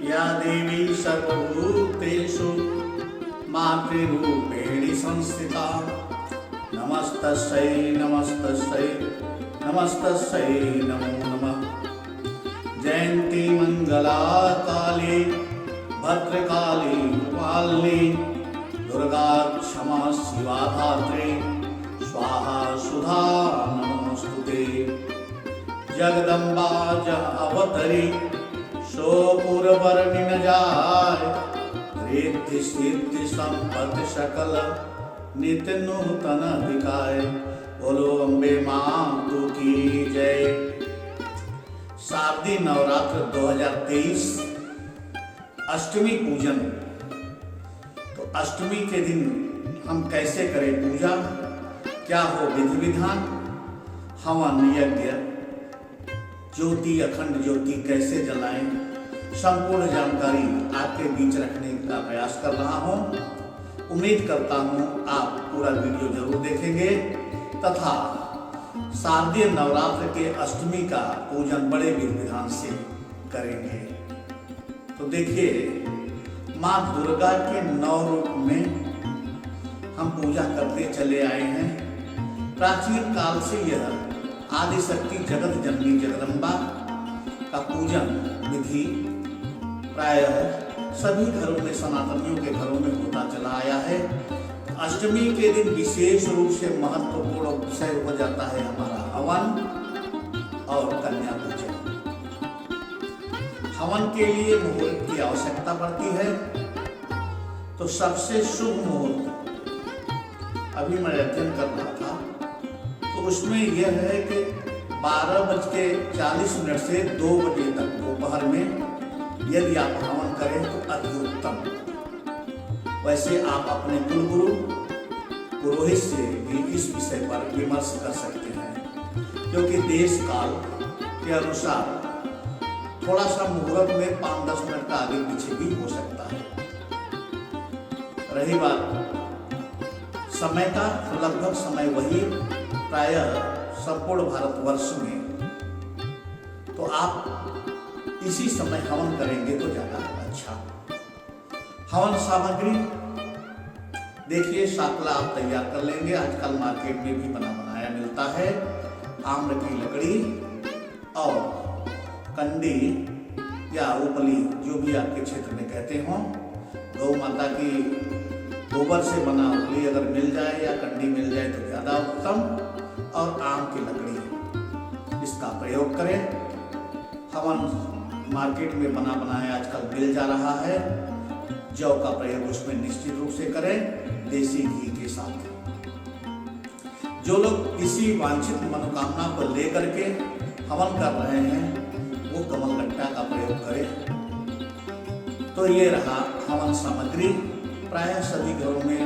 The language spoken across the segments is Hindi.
या देवी सर्वभूतेषु मातृरूपेण संस्थिता नमस्तस्यै नमस्तस्यै नमस्तस्यै नमो नमः। जयंती मंगला काली भद्रकाली कपालिनी दुर्गा क्षमा शिवा धात्री स्वाहा सुधा नमोस्तुते। जगदम्बा जह अवतरी सो पुरवरनि न जाय रिद्धि सिद्धि संपत्ति सकल नित्य नूतन दिखाए। बोलो अम्बे मातु की जय। शारदीय नवरात्र 2023 अष्टमी पूजन। तो अष्टमी के दिन हम कैसे करें पूजा, क्या हो विधि विधान, हवन यज्ञ, ज्योति अखंड ज्योति कैसे जलाएं, संपूर्ण जानकारी आपके बीच रखने का प्रयास कर रहा हूं। उम्मीद करता हूं आप पूरा वीडियो जरूर देखेंगे तथा शारदीय नवरात्र के अष्टमी का पूजन बड़े विधि विधान से करेंगे। तो देखिए, माँ दुर्गा के 9 रूप में हम पूजा करते चले आए हैं। प्राचीन काल से यह आदिशक्ति जगत जननी जगदम्बा का पूजन विधि प्रायः सभी घरों में, सनातनियों के घरों में होता चला आया है। अष्टमी के दिन विशेष रूप से महत्वपूर्ण विषय हो जाता है हमारा हवन और कन्या पूजन। हवन के लिए मुहूर्त की आवश्यकता पड़ती है। तो सबसे शुभ मुहूर्त अभी मैं अध्ययन कर रहा था, तो उसमें यह है कि 12:40 से 2 बजे तक दोपहर में यदि आप हवन करें तो अति उत्तम। वैसे आप अपने कुलगुरु पुरोहित से भी इस विषय पर विमर्श कर सकते हैं, क्योंकि देश काल के अनुसार थोड़ा सा मुहूर्त में 5-10 मिनट का आगे पीछे भी हो सकता है। रही बात समय का, तो लगभग समय वही प्रायः संपूर्ण भारतवर्ष में। तो आप इसी समय हवन करेंगे तो ज्यादा अच्छा। हवन सामग्री देखिए, शाकला आप तैयार कर लेंगे। आजकल मार्केट में भी बना बनाया मिलता है। आम्र की लकड़ी और कंडी या उपली, जो भी आपके क्षेत्र में कहते हो। गौ माता की गोबर से बना उपली अगर मिल जाए या कंडी मिल जाए तो ज्यादा उत्तम, और आम की लकड़ी, इसका प्रयोग करें। हवन मार्केट में बना बनाया आजकल मिल जा रहा है। जौ का प्रयोग उसमें निश्चित रूप से करें, देसी घी के साथ। जो लोग किसी वांछित मनोकामना को लेकर के हवन कर रहे हैं, वो कमलगट्टा का प्रयोग करें। तो ये रहा हवन सामग्री। प्रायः सभी घरों में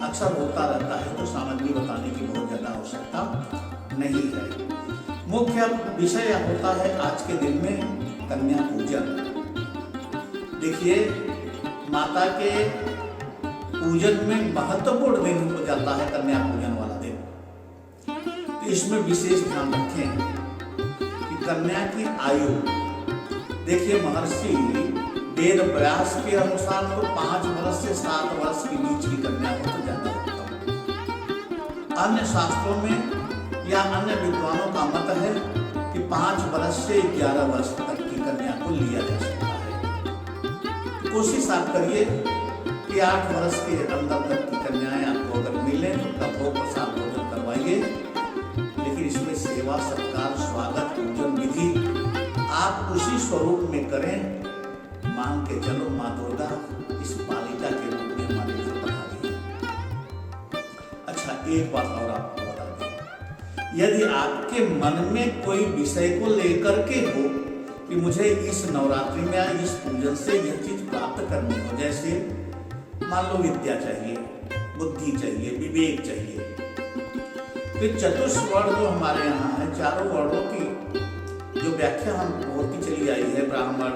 अक्सर होता रहता है, तो सामग्री बताने की बहुत ज्यादा आवश्यकता नहीं है। मुख्य विषय होता है आज के दिन में कन्या पूजन। देखिए, माता के पूजन में महत्वपूर्ण दिन हो जाता है कन्या पूजन वाला दिन। तो इसमें विशेष ध्यान रखें कि कन्या की आयु, देखिए महर्षि वेद व्यास के अनुसार तो 5 वर्ष से 7 वर्ष के बीच की कन्या हो तो ज्यादा उत्तम। अन्य शास्त्रों में या अन्य विद्वानों का मत है कि 5 वर्ष से 11 वर्ष तक की कन्या को लिया जा सकता है। कोशिश आप करिए कि 8 वर्ष के अंदर तक की कन्याएं आपको अगर मिले तो उनका भोग प्रसाद भोजन करवाइए। लेकिन इसमें सेवा सत्कार स्वागत पूजन विधि आप उसी स्वरूप में करें। मान के चलो माँ दुर्गा इस बालिका के रूप में हमारे घर बना दी। अच्छा, एक बात और आपको बता दें, यदि आपके मन में कोई विषय को लेकर के हो कि मुझे इस नवरात्रि में या इस पूजन से यह चीज प्राप्त करनी हो, जैसे मान लो विद्या चाहिए, बुद्धि चाहिए, विवेक चाहिए, तो चतुष्वर्ण जो हमारे यहाँ है, चारों वर्णों की जो व्याख्या हम होती चली आई है, ब्राह्मण,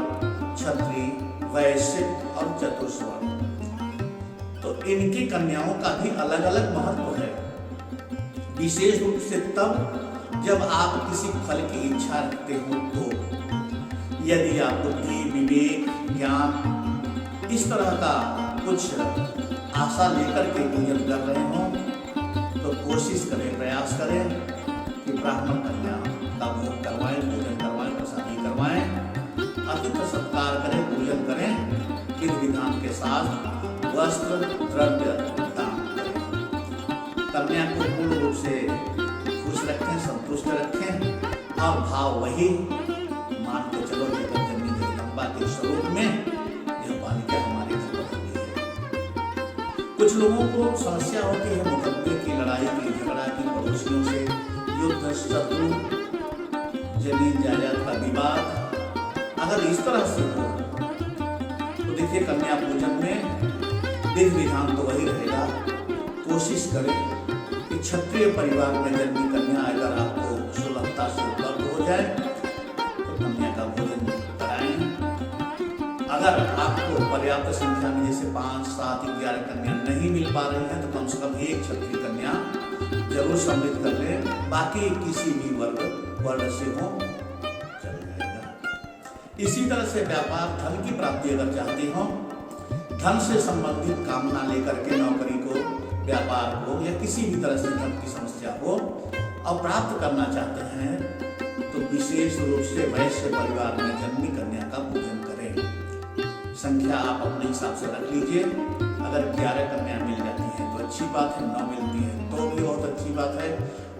क्षत्रिय, वैश्य और चतुष्वर्ण, तो इनकी कन्याओं का भी अलग अलग महत्व है। विशेष रूप से तब जब आप किसी फल की इच्छा रखते हो, तो यदि आप बुद्धि, विवेक, ज्ञान, इस तरह का कुछ आशा लेकर के पूजन कर रहे हों तो कोशिश करें, प्रयास करें कि ब्राह्मण कन्या का भोग करवाएं, पूजन करवाएं, प्रसादी करवाएं, अतिथि सत्कार करें, पूजन करें, विधि विधान के साथ वस्त्र द्रव्य दान करें। कन्या को पूर्ण रूप से खुश रखें, संतुष्ट रखें और भाव वही मान के चलो जगत जननी जगदम्बा के स्वरूप में यह बालिका हमारे घर पर आई है। कुछ लोगों को समस्या होती है मुकदमे की, लड़ाई की, झगड़ा की, पड़ोसियों से युद्ध, शत्रु, जमीन जायदाद का विवाद। अगर इस तरह से हो तो देखिए कन्या पूजन में विधि विधान तो वही रहेगा। कोशिश करें कि क्षत्रिय परिवार में जन्मी कन्या अगर आपको सुलभता से उपलब्ध हो जाए तो कन्या का भोजन कराएं। अगर आपको पर्याप्त संख्या में जैसे 5, 7, 11 कन्या नहीं मिल पा रही है तो कम से कम एक क्षत्रिय कन्या जरूर सम्मिलित कर ले। बाकी किसी भी वर्ण से हो चल जाएगा। इसी तरह से व्यापार, धन की प्राप्ति अगर चाहते हो, धन से संबंधित कामना लेकर के नौकरी को, व्यापार को या किसी भी तरह से धन की समस्या हो और प्राप्त करना चाहते हैं तो विशेष रूप से वैश्य परिवार में जन्मी कन्या का पूजन करें। संख्या आप अपने हिसाब से रख लीजिए। अगर 11 कन्या मिल जाती है तो अच्छी बात है, 9 मिलती है तो भी बहुत अच्छी बात है।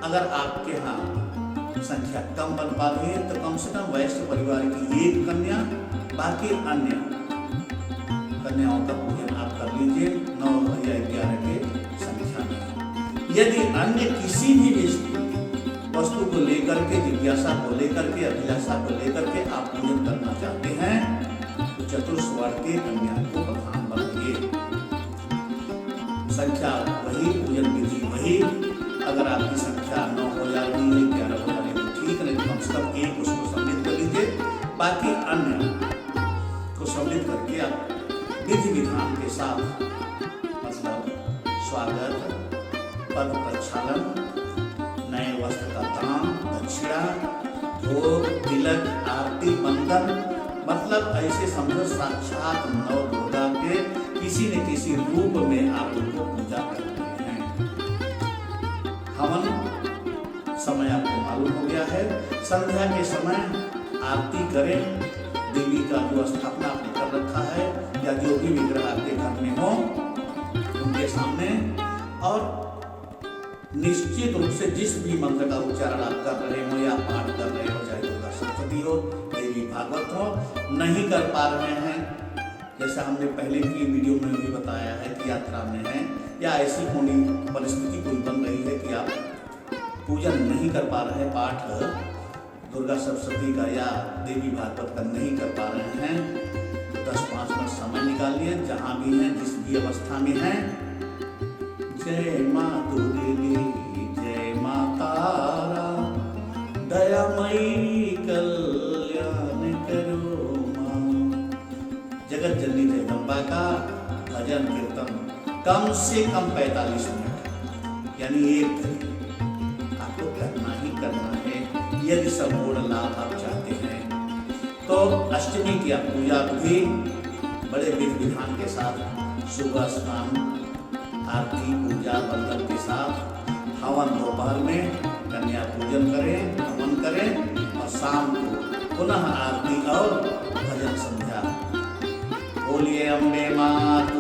अगर आपके यहाँ संख्या कम बन पा रही है तो कम से कम वैश्य परिवार की एक कन्या, बाकी अन्य कन्याओं का पूजन आप कर लीजिए 9 या 11 के संख्या में। यदि अन्य किसी भी वस्तु को लेकर के, जिज्ञासा को लेकर के, अभिलाषा को लेकर के आप पूजन करना चाहते हैं तो चतुर्स्वर्ण के कन्या को प्रधान बनाइए। संख्या वही, पूजन विधि वही। अगर आपकी संख्या 9 हो जा रही है, 11 हो जा रही है तो ठीक, नहीं कम से कम एक उसको सम्मिलित कर लीजिए। बाकी अन्य को सम्मिलित करके आप विधि विधान के साथ, मतलब स्वागत, पद प्रक्षालन, नए वस्त्र का दान, दक्षिणा, भोग, तिलक, आरती, बंधन, मतलब ऐसे समझो साक्षात नव दुर्गा के किसी न किसी रूप में आप उनको पूजा कर रहे हैं। हवन समय आपको मालूम हो गया है। संध्या के समय आरती करें, देवी का जो स्थापना आपने कर रखा है या जो भी विग्रह आपके घर में हो उनके सामने, और निश्चित रूप से जिस भी मंत्र का उच्चारण आप कर रहे हो या पाठ कर रहे हो, चाहे दुर्गा सप्तशती हो, देवी भागवत हो, नहीं कर पा रहे हैं, जैसा हमने पहले की वीडियो में भी बताया है कि यात्रा में है या ऐसी होनी परिस्थिति कोई बन रही है कि आप पूजन नहीं कर पा रहे हैं, पाठ दुर्गा सप्तशती का या देवी भागवत का नहीं कर पा रहे हैं, 10-5 मिनट समय निकालिए, जहाँ भी हैं, जिस भी अवस्था में हैं। जय माँ दुर्गे, जय माँ तारा, दयामयी कल्याण करो माँ। जगत जननी जगदम्बा का भजन कीर्तन कम से कम 45 मिनट यानी 1 घंटे आपको करना ही करना है। यदि संपूर्ण लाभ आप चाहते हैं तो अष्टमी की पूजा भी बड़े विधि विधान के साथ, सुबह स्नान, आरती, पूजा, बंधन के साथ, हवन दोपहर में कन्या पूजन करें, हवन करें और शाम को पुनः आरती और भजन संध्या। बोलिए अम्बे मात